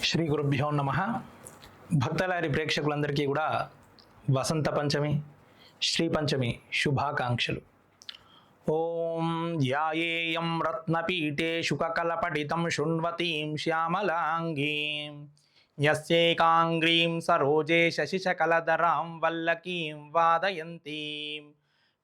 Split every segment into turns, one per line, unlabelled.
శ్రీ గురుభ్యో నమ. భక్తలారి ప్రేక్షకులందరికీ కూడా వసంత పంచమి, శ్రీ పంచమి శుభాకాంక్షలు. ఓం యాయేయం రత్నపీఠే శుకకలపడితం శృణ్వతీం శ్యామలాంగీం యస్యేకాంగ్రీం సరోజే శశిశకలధరాం వల్లకీం వాదయంతీం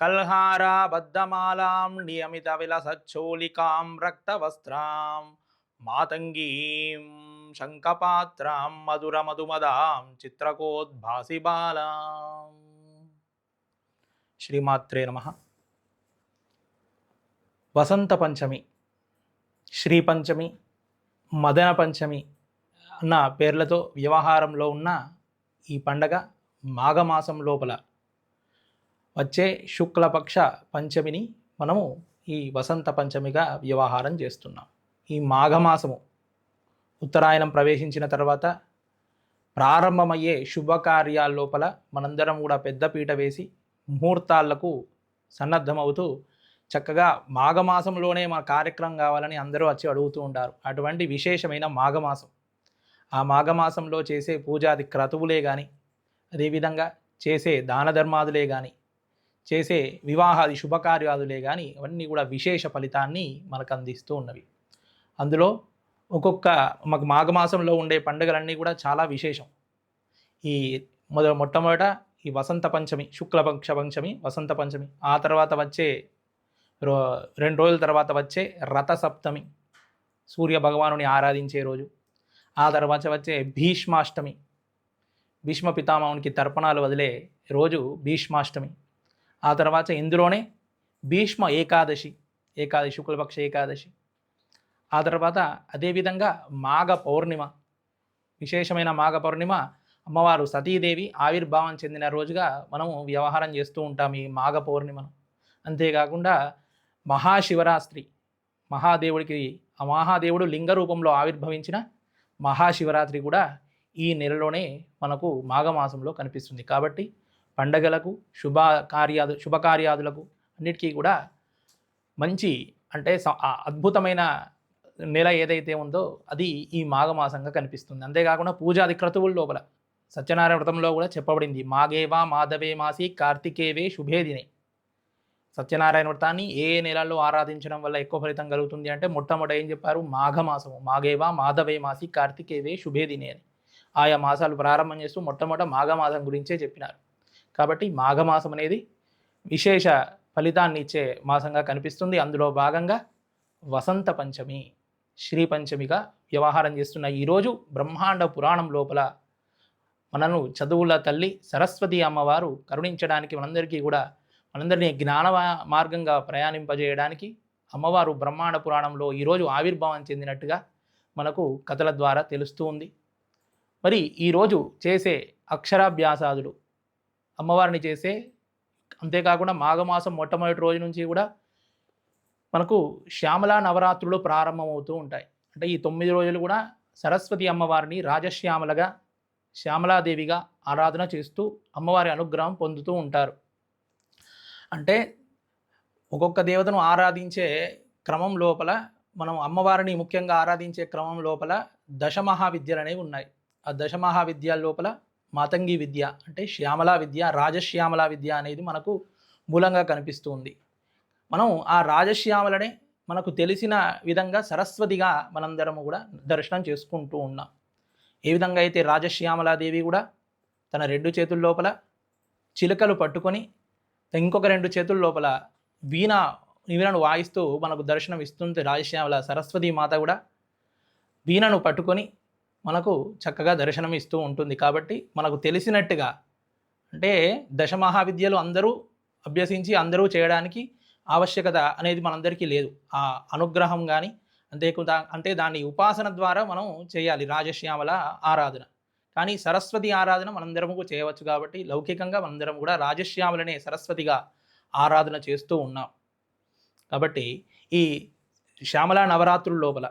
కల్హారాబద్ధమాలాం నియమిత విలసచ్చోళికాం రక్తవస్త్రాం మాతంగీం శంఖపాత్రాం మధుర మధుమదాం చిత్రకోద్భాసి బాలాం. శ్రీమాత్రే నమః. వసంత పంచమి, శ్రీ పంచమి, మదన పంచమి అన్న పేర్లతో వ్యవహారంలో ఉన్న ఈ పండగ మాఘమాసం లోపల వచ్చే శుక్లపక్ష పంచమిని మనము ఈ వసంత పంచమిగా వ్యవహారం చేస్తున్నాం. ఈ మాఘమాసము ఉత్తరాయణం ప్రవేశించిన తర్వాత ప్రారంభమయ్యే శుభకార్యాల లోపల మనందరం కూడా పెద్దపీట వేసి ముహూర్తాలకు సన్నద్ధమవుతూ చక్కగా మాఘమాసంలోనే మా కార్యక్రమం కావాలని అందరూ వచ్చి అడుగుతూ ఉంటారు. అటువంటి విశేషమైన మాఘమాసం, ఆ మాఘమాసంలో చేసే పూజాది క్రతువులే కానీ, అదేవిధంగా చేసే దాన ధర్మాదులే కానీ, చేసే వివాహాది శుభకార్యాదులే కానీ అవన్నీ కూడా విశేష ఫలితాన్ని మనకు అందిస్తూ ఉన్నవి. అందులో ఒక్కొక్క మాఘమాసంలో ఉండే పండుగలన్నీ కూడా చాలా విశేషం. ఈ మొట్టమొదట ఈ వసంత పంచమి, శుక్లపక్ష పంచమి వసంత పంచమి, ఆ తర్వాత వచ్చే 2 రోజుల తర్వాత వచ్చే రథసప్తమి, సూర్య భగవానుని ఆరాధించే రోజు. ఆ తర్వాత వచ్చే భీష్మాష్టమి, భీష్మ పితామహునికి తర్పణాలు వదిలే రోజు భీష్మాష్టమి. ఆ తర్వాత ఇందులోనే భీష్మ ఏకాదశి, శుక్లపక్ష ఏకాదశి. ఆ తర్వాత అదేవిధంగా మాఘ పౌర్ణిమ, విశేషమైన మాఘ పౌర్ణిమ, అమ్మవారు సతీదేవి ఆవిర్భావం చెందిన రోజుగా మనము వ్యవహారం చేస్తూ ఉంటాం ఈ మాఘ పౌర్ణిమను. అంతేకాకుండా మహాశివరాత్రి, మహాదేవుడు లింగ రూపంలో ఆవిర్భవించిన మహాశివరాత్రి కూడా ఈ నెలలోనే మనకు మాఘమాసంలో కనిపిస్తుంది. కాబట్టి పండగలకు శుభకార్యాదులకు అన్నిటికీ కూడా మంచి అంటే అద్భుతమైన నెల ఏదైతే ఉందో అది ఈ మాఘమాసంగా కనిపిస్తుంది. అంతేకాకుండా పూజాది క్రతువుల లోపల సత్యనారాయణ వ్రతంలో కూడా చెప్పబడింది, మాఘేవా మాధవే మాసి కార్తికేవే శుభే దినే. సత్యనారాయణ వ్రతాన్ని ఏ నెలలో ఆరాధించడం వల్ల ఎక్కువ ఫలితం కలుగుతుంది అంటే మొట్టమొదట ఏం చెప్పారు? మాఘమాసము, మాఘేవా మాధవే మాసి కార్తికేవే శుభే దినే అని ఆయా మాసాలు ప్రారంభం చేస్తూ మొట్టమొదట మాఘమాసం గురించే చెప్పినారు. కాబట్టి మాఘమాసం అనేది విశేష ఫలితాన్ని ఇచ్చే మాసంగా కనిపిస్తుంది. అందులో భాగంగా వసంత పంచమి, శ్రీ పంచమిగా వ్యవహారం చేస్తున్న ఈరోజు బ్రహ్మాండ పురాణం లోపల మనను చదువుల తల్లి సరస్వతి అమ్మవారు కరుణించడానికి, మనందరినీ జ్ఞాన మార్గంగా ప్రయాణింపజేయడానికి అమ్మవారు బ్రహ్మాండ పురాణంలో ఈరోజు ఆవిర్భావం చెందినట్టుగా మనకు కథల ద్వారా తెలుస్తూ ఉంది. మరి ఈరోజు చేసే అక్షరాభ్యాసాదులు అమ్మవారిని చేసే, అంతేకాకుండా మాఘమాసం మొట్టమొదటి రోజు నుంచి కూడా మనకు శ్యామలా నవరాత్రులు ప్రారంభమవుతూ ఉంటాయి. అంటే ఈ 9 రోజులు కూడా సరస్వతి అమ్మవారిని రాజశ్యామలగా, శ్యామలాదేవిగా ఆరాధన చేస్తూ అమ్మవారి అనుగ్రహం పొందుతూ ఉంటారు. అంటే ఒక్కొక్క దేవతను ఆరాధించే క్రమం లోపల, మనం అమ్మవారిని ముఖ్యంగా ఆరాధించే క్రమం లోపల దశమహావిద్యలు అనేవి ఉన్నాయి. ఆ దశమహావిద్యాల లోపల మాతంగి విద్య అంటే శ్యామలా విద్య, రాజశ్యామలా విద్య అనేది మనకు మూలంగా కనిపిస్తూ ఉంది. మనం ఆ రాజశ్యామలనే మనకు తెలిసిన విధంగా సరస్వతిగా మనందరము కూడా దర్శనం చేసుకుంటూ ఉన్నాం. ఏ విధంగా అయితే రాజశ్యామలాదేవి కూడా తన 2 చేతుల లోపల చిలుకలు పట్టుకొని, ఇంకొక 2 చేతుల లోపల వీణను వాయిస్తూ మనకు దర్శనం ఇస్తుంది. రాజశ్యామల సరస్వతి మాత కూడా వీణను పట్టుకొని మనకు చక్కగా దర్శనం ఇస్తూ ఉంటుంది. కాబట్టి మనకు తెలిసినట్టుగా, అంటే దశమహావిద్యలు అందరూ అభ్యసించి అందరూ చేయడానికి ఆవశ్యకత అనేది మనందరికీ లేదు. ఆ అనుగ్రహం కానీ అంటే దాని ఉపాసన ద్వారా మనం చేయాలి రాజశ్యామల ఆరాధన. కానీ సరస్వతి ఆరాధన మనందరము చేయవచ్చు. కాబట్టి లౌకికంగా మనందరం కూడా రాజశ్యామలనే సరస్వతిగా ఆరాధన చేస్తూ ఉన్నాం. కాబట్టి ఈ శ్యామలా నవరాత్రుల లోపల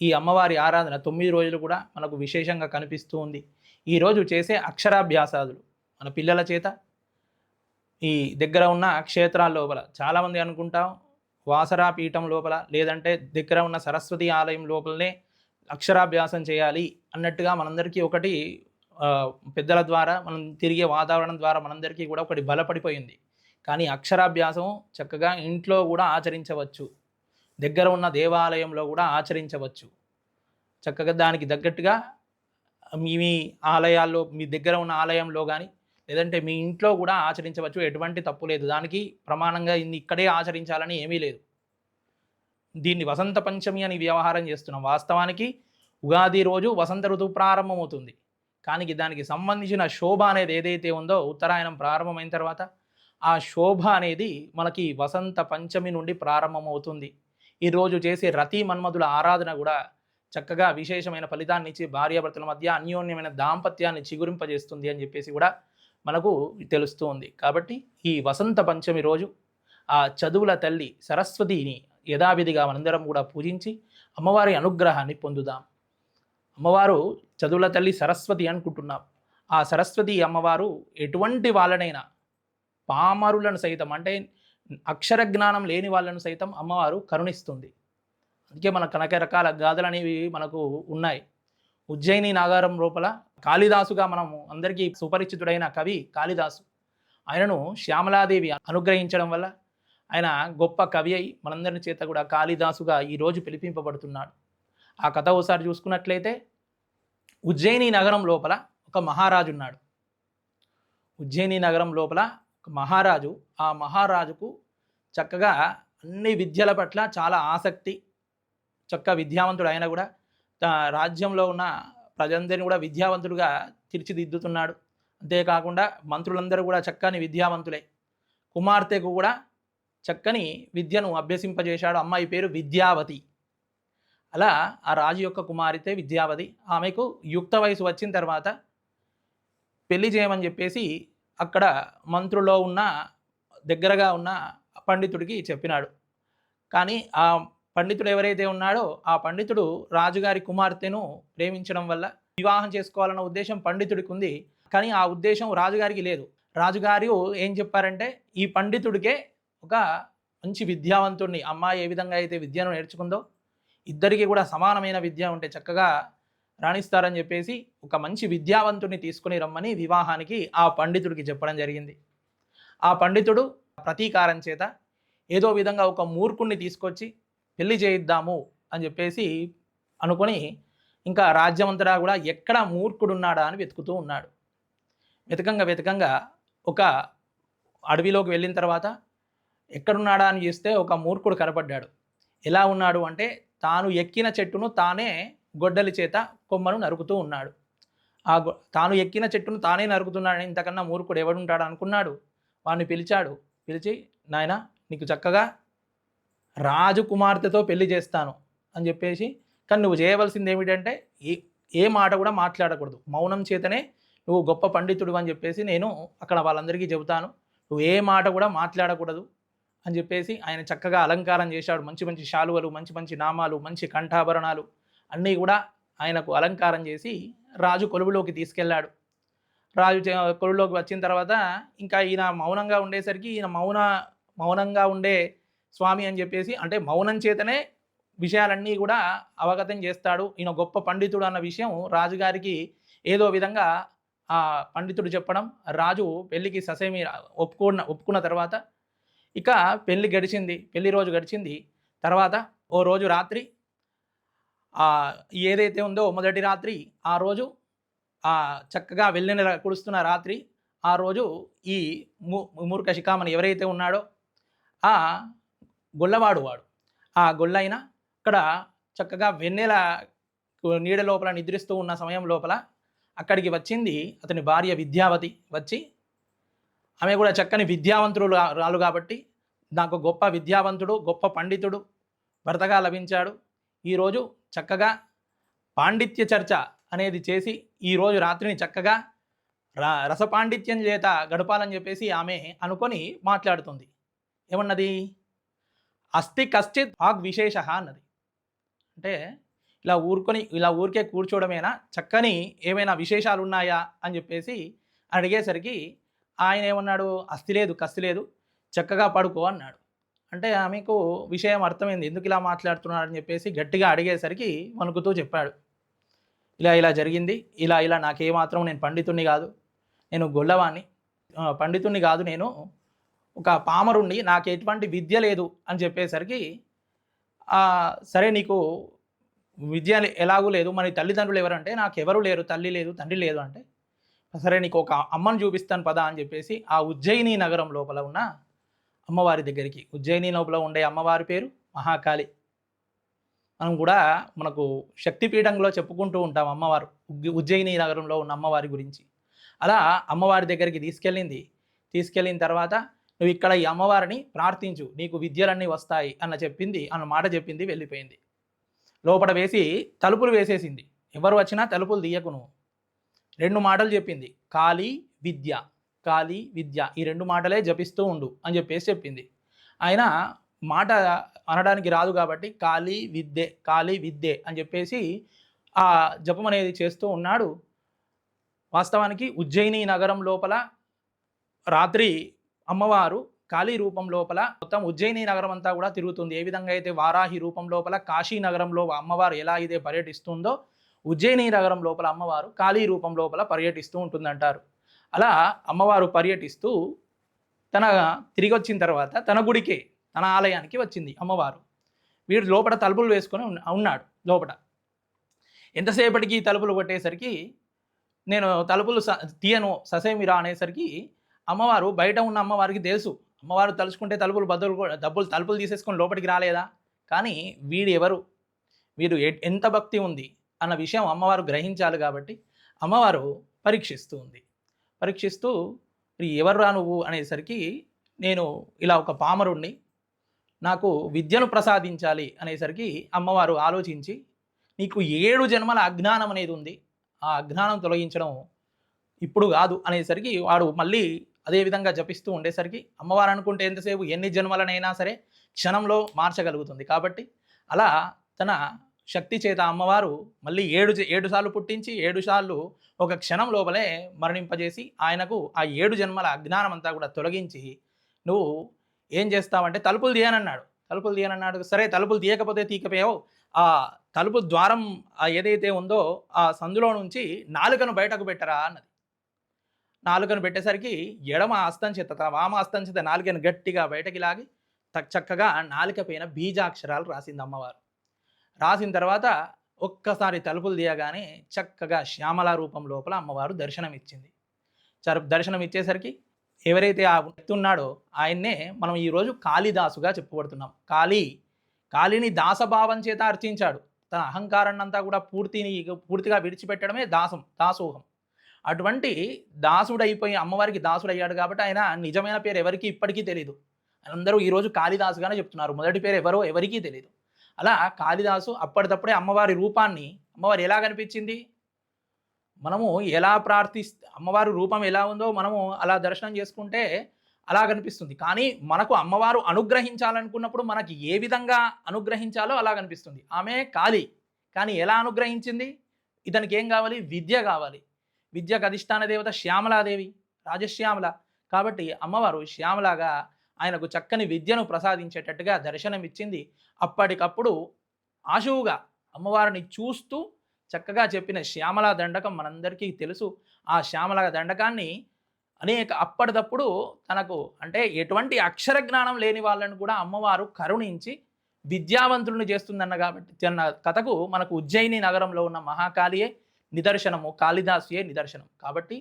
ఈ అమ్మవారి ఆరాధన 9 రోజులు కూడా మనకు విశేషంగా కనిపిస్తూ ఉంది. ఈరోజు చేసే అక్షరాభ్యాసాదులు మన పిల్లల చేత ఈ దగ్గర ఉన్న క్షేత్రాల లోపల, చాలామంది అనుకుంటాం వాసరా పీఠం లోపల లేదంటే దగ్గర ఉన్న సరస్వతి ఆలయం లోపలనే అక్షరాభ్యాసం చేయాలి అన్నట్టుగా మనందరికీ ఒకటి పెద్దల ద్వారా మనం తిరిగే వాతావరణం ద్వారా మనందరికీ కూడా ఒకటి బలపడిపోయింది. కానీ అక్షరాభ్యాసం చక్కగా ఇంట్లో కూడా ఆచరించవచ్చు, దగ్గర ఉన్న దేవాలయంలో కూడా ఆచరించవచ్చు. చక్కగా దానికి తగ్గట్టుగా మీ మీ ఆలయాల్లో, మీ దగ్గర ఉన్న ఆలయంలో కానీ లేదంటే మీ ఇంట్లో కూడా ఆచరించవచ్చు. ఎటువంటి తప్పు లేదు. దానికి ప్రమాణంగా ఇక్కడే ఆచరించాలని ఏమీ లేదు. దీన్ని వసంత పంచమి అని వ్యవహారం చేస్తున్నాం. వాస్తవానికి ఉగాది రోజు వసంత ఋతువు ప్రారంభమవుతుంది. కానీ దానికి సంబంధించిన శోభ అనేది ఏదైతే ఉందో ఉత్తరాయణం ప్రారంభమైన తర్వాత ఆ శోభ అనేది మనకి వసంత పంచమి నుండి ప్రారంభమవుతుంది. ఈరోజు చేసే రతి మన్మధుల ఆరాధన కూడా చక్కగా విశేషమైన ఫలితాన్ని ఇచ్చి భార్యాభర్తల మధ్య అన్యోన్యమైన దాంపత్యాన్ని చిగురింపజేస్తుంది అని చెప్పేసి కూడా మనకు తెలుస్తూ ఉంది. కాబట్టి ఈ వసంత పంచమి రోజు ఆ చదువుల తల్లి సరస్వతిని యథావిధిగా మనందరం కూడా పూజించి అమ్మవారి అనుగ్రహాన్ని పొందుదాం. అమ్మవారు చదువుల తల్లి సరస్వతి అనుకుంటున్నాం. ఆ సరస్వతి అమ్మవారు ఎటువంటి వాళ్ళనైనా, పామరులను సైతం, అంటే అక్షర జ్ఞానం లేని వాళ్ళను సైతం అమ్మవారు కరుణిస్తుంది. అందుకే మన రకరకాల గాథలు అనేవి మనకు ఉన్నాయి. ఉజ్జయిని నాగారం లోపల కాళిదాసుగా మనము అందరికీ సుపరిచితుడైన కవి కాళిదాసు, ఆయనను శ్యామలాదేవి అనుగ్రహించడం వల్ల ఆయన గొప్ప కవి అయి మనందరి చేత కూడా కాళిదాసుగా ఈరోజు పిలిపింపబడుతున్నాడు. ఆ కథ ఒకసారి చూసుకున్నట్లయితే ఉజ్జయిని నగరం లోపల ఒక మహారాజు ఉన్నాడు. ఉజ్జయిని నగరం లోపల ఒక మహారాజు, ఆ మహారాజుకు చక్కగా అన్ని విద్యల పట్ల చాలా ఆసక్తి, చక్కగా విద్యావంతుడు. ఆయన కూడా రాజ్యంలో ఉన్న ప్రజలందరినీ కూడా విద్యావంతులుగా తీర్చిదిద్దుతున్నాడు. అంతేకాకుండా మంత్రులందరూ కూడా చక్కని విద్యావంతులే. కుమార్తెకు కూడా చక్కని విద్యను అభ్యసింపజేశాడు. అమ్మాయి పేరు విద్యావతి. అలా ఆ రాజు యొక్క కుమార్తె విద్యావతి, ఆమెకు యుక్త వయసు వచ్చిన తర్వాత పెళ్లి చేయమని చెప్పేసి అక్కడ మంత్రుల్లో ఉన్న దగ్గరగా ఉన్న పండితుడికి చెప్పినాడు. కానీ ఆ పండితుడు ఎవరైతే ఉన్నాడో ఆ పండితుడు రాజుగారి కుమార్తెను ప్రేమించడం వల్ల వివాహం చేసుకోవాలన్న ఉద్దేశం పండితుడికి ఉంది. కానీ ఆ ఉద్దేశం రాజుగారికి లేదు. రాజుగారు ఏం చెప్పారంటే, ఈ పండితుడికే ఒక మంచి విద్యావంతుడిని, అమ్మాయి ఏ విధంగా అయితే విద్యను నేర్చుకుందో ఇద్దరికి కూడా సమానమైన విద్య ఉంటే చక్కగా రాణిస్తారని చెప్పేసి ఒక మంచి విద్యావంతుడిని తీసుకుని రమ్మని వివాహానికి ఆ పండితుడికి చెప్పడం జరిగింది. ఆ పండితుడు ప్రతీకారం చేత ఏదో విధంగా ఒక మూర్ఖుణ్ణి తీసుకొచ్చి పెళ్లి చేయిద్దాము అని చెప్పేసి అనుకొని ఇంకా రాజ్యమంతటా కూడా ఎక్కడ మూర్ఖుడున్నాడా అని వెతుకుతూ ఉన్నాడు. వెతకంగా ఒక అడవిలోకి వెళ్ళిన తర్వాత ఎక్కడున్నాడా అని చూస్తే ఒక మూర్ఖుడు కనపడ్డాడు. ఎలా ఉన్నాడు అంటే, తాను ఎక్కిన చెట్టును తానే గొడ్డలి చేత కొమ్మను నరుకుతూ ఉన్నాడు. తాను ఎక్కిన చెట్టును తానే నరుకుతున్నాడు. ఇంతకన్నా మూర్ఖుడు ఎవడుంటాడు అనుకున్నాడు. వాడిని పిలిచాడు. పిలిచి, నాయన నీకు చక్కగా రాజకుమార్తెతో పెళ్లి చేస్తాను అని చెప్పేసి, కానీ నువ్వు చేయవలసింది ఏమిటంటే ఏ మాట కూడా మాట్లాడకూడదు, మౌనం చేతనే నువ్వు గొప్ప పండితుడు అని చెప్పేసి నేను అక్కడ వాళ్ళందరికీ చెబుతాను, నువ్వు ఏ మాట కూడా మాట్లాడకూడదు అని చెప్పేసి ఆయన చక్కగా అలంకారం చేశాడు. మంచి మంచి శాలువలు, మంచి మంచి నామాలు, మంచి కంఠాభరణాలు అన్నీ కూడా ఆయనకు అలంకారం చేసి రాజు కొలువులోకి తీసుకెళ్ళాడు. రాజు కొలువులోకి వచ్చిన తర్వాత ఇంకా ఈయన మౌనంగా ఉండేసరికి, ఈయన మౌనంగా ఉండే స్వామి అని చెప్పేసి, అంటే మౌనం చేతనే విషయాలన్నీ కూడా అవగతం చేస్తాడు, ఈయన గొప్ప పండితుడు అన్న విషయం రాజుగారికి ఏదో విధంగా ఆ పండితుడు చెప్పడం, రాజు పెళ్లికి ససేమి ఒప్పుకున్న తర్వాత ఇక పెళ్లి రోజు గడిచింది. తర్వాత ఓ రోజు రాత్రి ఏదైతే ఉందో మొదటి రాత్రి, ఆ రోజు చక్కగా వెళ్ళిన కుడుస్తున్న రాత్రి, ఆ రోజు ఈ మూర్ఖ శిఖామణి ఎవరైతే ఉన్నాడో ఆ గొల్లవాడు, ఆ గొల్లైన అక్కడ చక్కగా వెన్నెల నీడ లోపల నిద్రిస్తూ ఉన్న సమయం లోపల అక్కడికి వచ్చింది అతని భార్య విద్యావతి. వచ్చి ఆమె కూడా చక్కని విద్యావంతుడు రాలు కాబట్టి, నాకు గొప్ప విద్యావంతుడు, గొప్ప పండితుడు భర్తగా లభించాడు, ఈరోజు చక్కగా పాండిత్య చర్చ అనేది చేసి ఈరోజు రాత్రిని చక్కగా రసపాండిత్యం చేత గడపాలని చెప్పేసి ఆమె అనుకొని మాట్లాడుతుంది. ఏమన్నది? అస్తి కశ్చిత్ వాగ్ విశేష అన్నది. అంటే ఇలా ఊరికే కూర్చోవడమేనా, చక్కని ఏమైనా విశేషాలు ఉన్నాయా అని చెప్పేసి అడిగేసరికి ఆయన ఏమన్నాడు? అస్తి లేదు, కస్తి లేదు, చక్కగా పడుకో అన్నాడు. అంటే ఆమెకు విషయం అర్థమైంది. ఎందుకు ఇలా మాట్లాడుతున్నాడని చెప్పేసి గట్టిగా అడిగేసరికి వణుకుతూ చెప్పాడు. ఇలా ఇలా జరిగింది. ఇలా ఇలా నాకేమాత్రం నేను పండితుడిని కాదు. నేను గొల్లవాడిని. పండితుడిని కాదు నేను. ఒక పామరుణ్ణి. నాకు ఎటువంటి విద్య లేదు అని చెప్పేసరికి సరే నీకు విద్య ఎలాగూ లేదు. మరి తల్లిదండ్రులు ఎవరంటే నాకెవరు లేరు. తల్లి లేదు, తండ్రి లేదు అంటే, సరే నీకు ఒక అమ్మని చూపిస్తాను పదా అని చెప్పేసి ఆ ఉజ్జయిని నగరం లోపల ఉన్న అమ్మవారి దగ్గరికి, ఉజ్జయిని లోపల ఉండే అమ్మవారి పేరు మహాకాళి. మనం కూడా మనకు శక్తిపీఠంలో చెప్పుకుంటూ ఉంటాం అమ్మవారు ఉజ్జయిని నగరంలో ఉన్న అమ్మవారి గురించి. అలా అమ్మవారి దగ్గరికి తీసుకెళ్ళిన తర్వాత నువ్వు ఇక్కడ ఈ అమ్మవారిని ప్రార్థించు, నీకు విద్యలన్నీ వస్తాయి అన్న మాట చెప్పింది, వెళ్ళిపోయింది. లోపల వేసి తలుపులు వేసేసింది. ఎవరు వచ్చినా తలుపులు తీయకు నువ్వు. 2 మాటలు చెప్పింది, కాళీ విద్య, కాళీ విద్య, ఈ 2 మాటలే జపిస్తూ ఉండు అని చెప్పేసి చెప్పింది. ఆయన మాట అనడానికి రాదు కాబట్టి కాళీ విద్యే అని చెప్పేసి ఆ జపం అనేది చేస్తూ ఉన్నాడు. వాస్తవానికి ఉజ్జయిని నగరం లోపల రాత్రి అమ్మవారు కాళీ రూపం లోపల మొత్తం ఉజ్జయిని నగరం అంతా కూడా తిరుగుతుంది. ఏ విధంగా అయితే వారాహి రూపం లోపల కాశీ నగరంలో అమ్మవారు ఎలా అయితే పర్యటిస్తుందో, ఉజ్జయిని నగరం లోపల అమ్మవారు కాళీ రూపం లోపల పర్యటిస్తూ ఉంటుందంటారు. అలా అమ్మవారు పర్యటిస్తూ తిరిగి వచ్చిన తర్వాత తన గుడికే, తన ఆలయానికి వచ్చింది అమ్మవారు. వీడు లోపల తలుపులు వేసుకొని ఉన్నాడు లోపల. ఎంతసేపటికి తలుపులు కొట్టేసరికి నేను తలుపులు తీయను ససేమిరా అనేసరికి అమ్మవారు బయట ఉన్న అమ్మవారికి తెలుసు, అమ్మవారు తలుచుకుంటే తలుపులు తీసేసుకొని లోపలికి రాలేదా, కానీ వీడు ఎంత భక్తి ఉంది అన్న విషయం అమ్మవారు గ్రహించాలి కాబట్టి అమ్మవారు పరీక్షిస్తూ ఎవర్రా నువ్వు అనేసరికి నేను ఇలా ఒక పామరుణ్ణి, నాకు విద్యను ప్రసాదించాలి అనేసరికి అమ్మవారు ఆలోచించి నీకు 7 జన్మల అజ్ఞానం అనేది ఉంది, ఆ అజ్ఞానం తొలగించడం ఇప్పుడు కాదు అనేసరికి వాడు మళ్ళీ అదే విధంగా జపిస్తూ ఉండేసరికి అమ్మవారు అనుకుంటే ఎంతసేపు ఎన్ని జన్మలనైనా సరే క్షణంలో మార్చగలుగుతుంది. కాబట్టి అలా తన శక్తి చేత అమ్మవారు మళ్ళీ 7 సార్లు పుట్టించి 7 సార్లు ఒక క్షణం లోపలే మరణింపజేసి ఆయనకు ఆ 7 జన్మల అజ్ఞానం అంతా కూడా తొలగించి, నువ్వు ఏం చేస్తావంటే తలుపులు తీయనన్నాడు. సరే తలుపులు తీయకపోతే తీయకపోయావు, ఆ తలుపు ద్వారం ఏదైతే ఉందో ఆ సందులో నుంచి నాలుకను బయటకు పెట్టరా అన్నది. నాలుకను పెట్టేసరికి ఎడమ హస్తం చేత వామ హస్తం చేత నాలుకను గట్టిగా బయటకి లాగి చక్కగా నాలుక పైన బీజాక్షరాలు రాసింది అమ్మవారు. రాసిన తర్వాత ఒక్కసారి తలుపులు తీయగానే చక్కగా శ్యామల రూపం లోపల అమ్మవారు దర్శనం ఇచ్చేసరికి ఎవరైతే ఆ వ్యక్తి ఉన్నాడో ఆయన్నే మనం ఈరోజు కాళిదాసుగా చెప్పబడుతున్నాం. కాళీని దాసభావం చేత అర్చించాడు. తన అహంకారాన్ని అంతా కూడా పూర్తిగా విడిచిపెట్టడమే దాసోహం. అటువంటి దాసుడైపోయి అమ్మవారికి దాసుడయ్యాడు కాబట్టి ఆయన నిజమైన పేరు ఎవరికి ఇప్పటికీ తెలియదు. అందరూ ఈరోజు కాళిదాసుగానే చెప్తున్నారు, మొదటి పేరు ఎవరికీ తెలియదు. అలా కాళిదాసు అప్పటికప్పుడే అమ్మవారి రూపాన్ని, అమ్మవారు ఎలా కనిపించింది, మనము ఎలా అమ్మవారి రూపం ఎలా ఉందో మనము అలా దర్శనం చేసుకుంటే అలా కనిపిస్తుంది. కానీ మనకు అమ్మవారు అనుగ్రహించాలనుకున్నప్పుడు మనకి ఏ విధంగా అనుగ్రహించాలో అలా కనిపిస్తుంది. ఆమె కాళీ, కానీ ఎలా అనుగ్రహించింది, ఇతనికి ఏం కావాలి, విద్య కావాలి. విద్యకు అధిష్టాన దేవత శ్యామలాదేవి, రాజశ్యామల. కాబట్టి అమ్మవారు శ్యామలాగా ఆయనకు చక్కని విద్యను ప్రసాదించేటట్టుగా దర్శనం ఇచ్చింది. అప్పటికప్పుడు ఆశువుగా అమ్మవారిని చూస్తూ చక్కగా చెప్పిన శ్యామలా దండకం మనందరికీ తెలుసు. ఆ శ్యామలా దండకాన్ని అప్పటికప్పుడు తనకు అంటే ఎటువంటి అక్షర జ్ఞానం లేని వాళ్ళను కూడా అమ్మవారు కరుణించి విద్యావంతులను చేస్తుందన్న కాబట్టి చిన్న కథకు మనకు ఉజ్జయిని నగరంలో ఉన్న మహాకాళియే నిదర్శనము, కాళిదాసుయే నిదర్శనం. కాబట్టి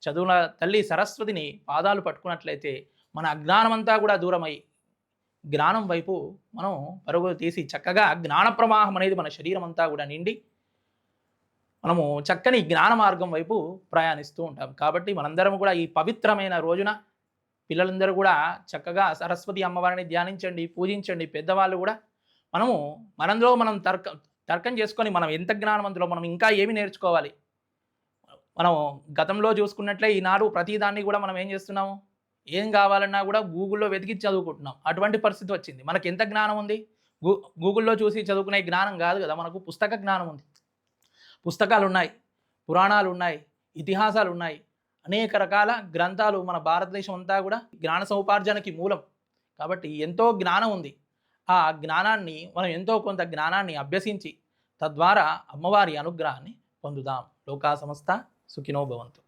చదువుల తల్లి సరస్వతిని పాదాలు పట్టుకున్నట్లయితే మన అజ్ఞానమంతా కూడా దూరమై జ్ఞానం వైపు మనం పరుగులు తీసి చక్కగా జ్ఞాన ప్రవాహం అనేది మన శరీరం అంతా కూడా నిండి మనము చక్కని జ్ఞాన మార్గం వైపు ప్రయాణిస్తూ ఉంటాం. కాబట్టి మనందరం కూడా ఈ పవిత్రమైన రోజున పిల్లలందరూ కూడా చక్కగా సరస్వతి అమ్మవారిని ధ్యానించండి, పూజించండి. పెద్దవాళ్ళు కూడా మనంలో మనం తర్కం చేసుకొని మనం ఎంత జ్ఞానవంతులో, మనం ఇంకా ఏమి నేర్చుకోవాలి. మనం గతంలో చూసుకున్నట్లే ఈనాడు ప్రతిదాన్ని కూడా మనం ఏం చేస్తున్నాము, ఏం కావాలన్నా కూడా గూగుల్లో వెతికి చదువుకుంటున్నాం. అటువంటి పరిస్థితి వచ్చింది. మనకి ఎంత జ్ఞానం ఉంది, గూగుల్లో చూసి చదువుకునే జ్ఞానం కాదు కదా, మనకు పుస్తక జ్ఞానం ఉంది. పుస్తకాలు ఉన్నాయి, పురాణాలు ఉన్నాయి, ఇతిహాసాలు ఉన్నాయి, అనేక రకాల గ్రంథాలు. మన భారతదేశం అంతా కూడా జ్ఞాన సముపార్జనకి మూలం. కాబట్టి ఎంతో జ్ఞానం ఉంది. ఆ జ్ఞానాన్ని మనం ఎంతో కొంత జ్ఞానాన్ని అభ్యసించి తద్వారా అమ్మవారి అనుగ్రహాన్ని పొందుదాం. లోకా సమస్త సుఖినో భవంతు.